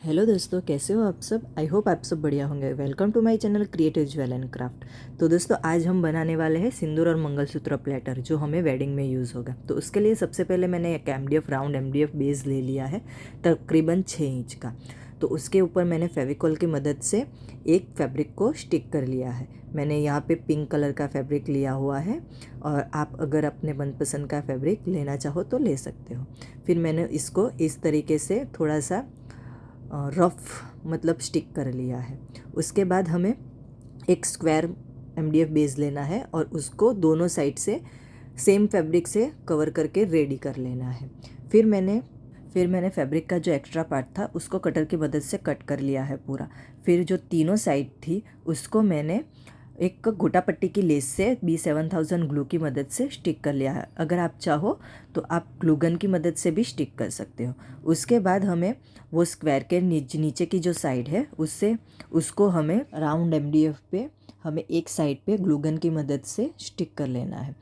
Hello दोस्तों, कैसे हो आप सब। आई होप आप सब बढ़िया होंगे। Welcome to my channel Creative Jewel and Craft. तो दोस्तों, आज हम बनाने वाले हैं सिंदूर और मंगलसूत्र प्लेटर, जो हमें वेडिंग में यूज़ होगा। तो उसके लिए सबसे पहले मैंने एक एमडीएफ राउंड एमडीएफ बेस ले लिया है, तकरीबन 6 इंच का। तो उसके ऊपर मैंने फेविकॉल की मदद से एक फैब्रिक को स्टिक कर लिया है। मैंने यहाँ पे पिंक कलर का फैब्रिक लिया हुआ है, और आप अगर अपने मनपसंद का फैब्रिक लेना चाहो तो ले सकते हो। फिर मैंने इसको इस तरीके से थोड़ा सा रफ मतलब स्टिक कर लिया है। उसके बाद हमें एक स्क्वायर एमडीएफ बेस लेना है और उसको दोनों साइड से सेम फैब्रिक से कवर करके रेडी कर लेना है। फिर मैंने फैब्रिक का जो एक्स्ट्रा पार्ट था उसको कटर की मदद से कट कर लिया है पूरा। फिर जो तीनों साइड थी उसको मैंने एक गोटा पट्टी की लेस से B7000 ग्लू की मदद से स्टिक कर लिया है। अगर आप चाहो तो आप ग्लू गन की मदद से भी स्टिक कर सकते हो। उसके बाद हमें वो स्क्वायर के नीचे की जो साइड है उसको हमें राउंड एमडीएफ पे हमें एक साइड पे ग्लू गन की मदद से स्टिक कर लेना है।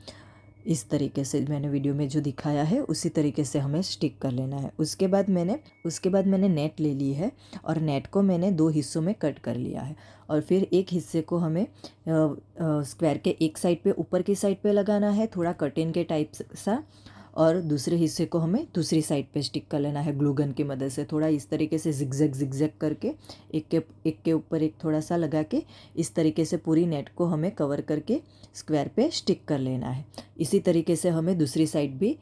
इस तरीके से मैंने वीडियो में जो दिखाया है उसी तरीके से हमें स्टिक कर लेना है। उसके बाद मैंने नेट ले ली है और नेट को मैंने 2 हिस्सों में कट कर लिया है। और फिर एक हिस्से को हमें स्क्वायर के एक साइड पे ऊपर की साइड पे लगाना है, थोड़ा कर्टेन के टाइप सा, और दूसरे हिस्से को हमें दूसरी साइड पे स्टिक कर लेना है ग्लू गन की मदद से। थोड़ा इस तरीके से जिगजैग करके एक के ऊपर एक थोड़ा सा लगा के इस तरीके से पूरी नेट को हमें कवर करके स्क्वायर पे स्टिक कर लेना है। इसी तरीके से हमें दूसरी साइड भी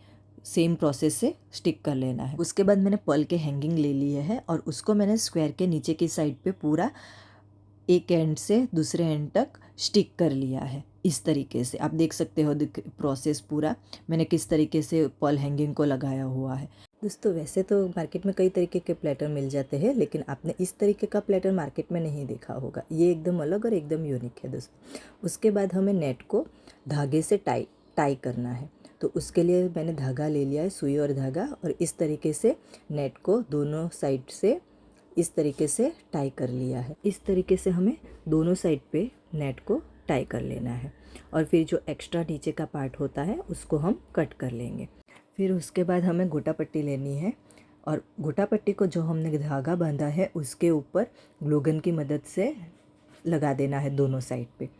सेम प्रोसेस से स्टिक कर लेना है। उसके बाद मैंने पर्ल के हैंगिंग ले लिए है और उसको मैंने स्क्वायर के नीचे की साइड पे पूरा एक एंड से दूसरे एंड तक स्टिक कर लिया है। इस तरीके से आप देख सकते हो प्रोसेस पूरा मैंने किस तरीके से पर्ल हैंगिंग को लगाया हुआ है। दोस्तों, वैसे तो मार्केट में कई तरीके के प्लेटर मिल जाते हैं, लेकिन आपने इस तरीके का प्लेटर मार्केट में नहीं देखा होगा। ये एकदम अलग और एकदम यूनिक है दोस्तों। उसके बाद हमें नेट को धागे से टाई करना है। तो उसके लिए मैंने धागा ले लिया है, सुई और धागा, और इस तरीके से नेट को दोनों साइड से इस तरीके से टाई कर लिया है। इस तरीके से हमें दोनों साइड पे नेट को टाई कर लेना है, और फिर जो एक्स्ट्रा नीचे का पार्ट होता है उसको हम कट कर लेंगे। फिर उसके बाद हमें गोटा पट्टी लेनी है, और गोटा पट्टी को जो हमने धागा बांधा है उसके ऊपर ग्लू गन की मदद से लगा देना है दोनों साइड पे।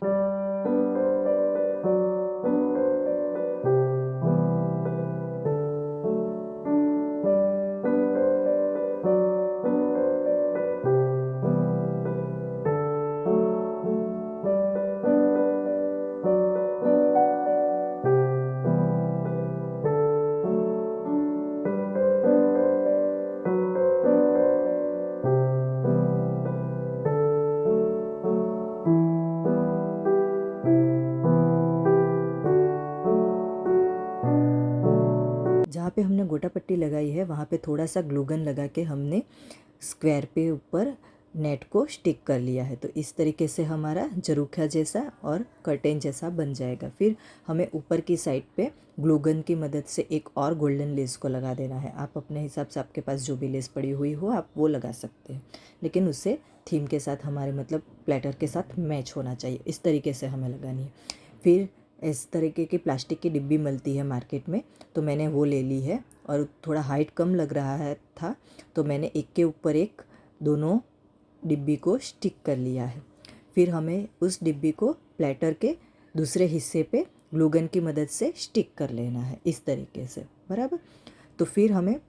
जहाँ पे हमने गोटा पट्टी लगाई है वहाँ पे थोड़ा सा ग्लू गन लगा के हमने स्क्वायर पे ऊपर नेट को स्टिक कर लिया है। तो इस तरीके से हमारा जरूखा जैसा और कर्टेन जैसा बन जाएगा। फिर हमें ऊपर की साइड पे ग्लू गन की मदद से एक और गोल्डन लेस को लगा देना है। आप अपने हिसाब से, आपके पास जो भी लेस पड़ी हुई हो आप वो लगा सकते हैं, लेकिन उससे थीम के साथ हमारे मतलब प्लेटर के साथ मैच होना चाहिए। इस तरीके से हमें लगानी है। फिर इस तरीके की प्लास्टिक की डिब्बी मिलती है मार्केट में, तो मैंने वो ले ली है। और थोड़ा हाइट कम लग रहा है था तो मैंने एक के ऊपर एक दोनों डिब्बी को स्टिक कर लिया है। फिर हमें उस डिब्बी को प्लेटर के दूसरे हिस्से पे ग्लू गन की मदद से स्टिक कर लेना है, इस तरीके से, बराबर। तो फिर हमें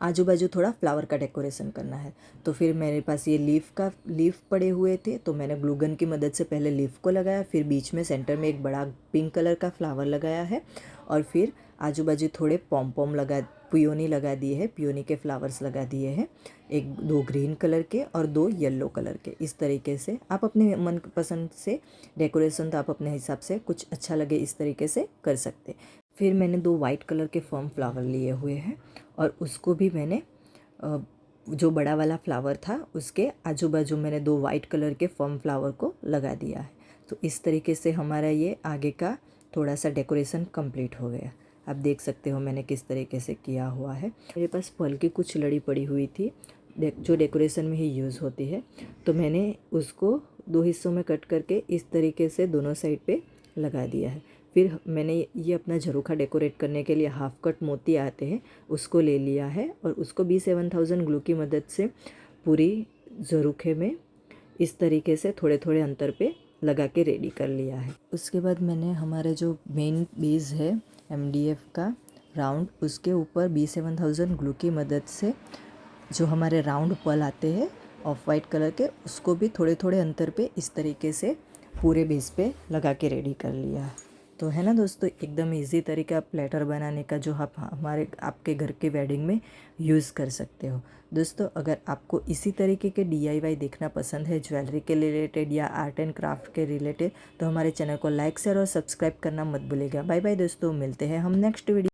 आजू बाजू थोड़ा फ्लावर का डेकोरेशन करना है। तो फिर मेरे पास ये लीफ पड़े हुए थे, तो मैंने ग्लू गन की मदद से पहले लीफ को लगाया, फिर बीच में सेंटर में एक बड़ा पिंक कलर का फ्लावर लगाया है, और फिर आजू बाजू थोड़े पॉम पियोनी लगा दिए हैं, पियोनी के फ्लावर्स लगा दिए हैं, एक 2 ग्रीन कलर के और 2 येलो कलर के। इस तरीके से आप अपने मनपसंद से डेकोरेशन तो आप अपने हिसाब से कुछ अच्छा लगे इस तरीके से कर सकते। फिर मैंने 2 वाइट कलर के फॉर्म फ्लावर लिए हुए हैं, और उसको भी मैंने जो बड़ा वाला फ्लावर था उसके आजू बाजू मैंने 2 वाइट कलर के फॉर्म फ्लावर को लगा दिया है। तो इस तरीके से हमारा ये आगे का थोड़ा सा डेकोरेशन कंप्लीट हो गया। आप देख सकते हो मैंने किस तरीके से किया हुआ है। मेरे पास फल की कुछ लड़ी पड़ी हुई थी जो डेकोरेशन में ही यूज़ होती है, तो मैंने उसको 2 हिस्सों में कट करके इस तरीके से दोनों साइड पे लगा दिया है। फिर मैंने ये अपना झरोखा डेकोरेट करने के लिए हाफ कट मोती आते हैं उसको ले लिया है, और उसको B7000 ग्लू की मदद से पूरी ज़रूखे में इस तरीके से थोड़े थोड़े अंतर पे लगा के रेडी कर लिया है। उसके बाद मैंने हमारे जो मेन बेस है MDF का राउंड, उसके ऊपर B7000 ग्लू की मदद से जो हमारे राउंड पल आते हैं ऑफ वाइट कलर के, उसको भी थोड़े थोड़े अंतर पे इस तरीके से पूरे बेस पे लगा के रेडी कर लिया है। तो है ना दोस्तों, एकदम इजी तरीका प्लेटर बनाने का जो आप आपके घर के वेडिंग में यूज़ कर सकते हो। दोस्तों, अगर आपको इसी तरीके के DIY देखना पसंद है ज्वेलरी के रिलेटेड या आर्ट एंड क्राफ्ट के रिलेटेड, तो हमारे चैनल को लाइक शेयर और सब्सक्राइब करना मत भूलिएगा। बाय बाय दोस्तों, मिलते हैं हम नेक्स्ट वीडियो।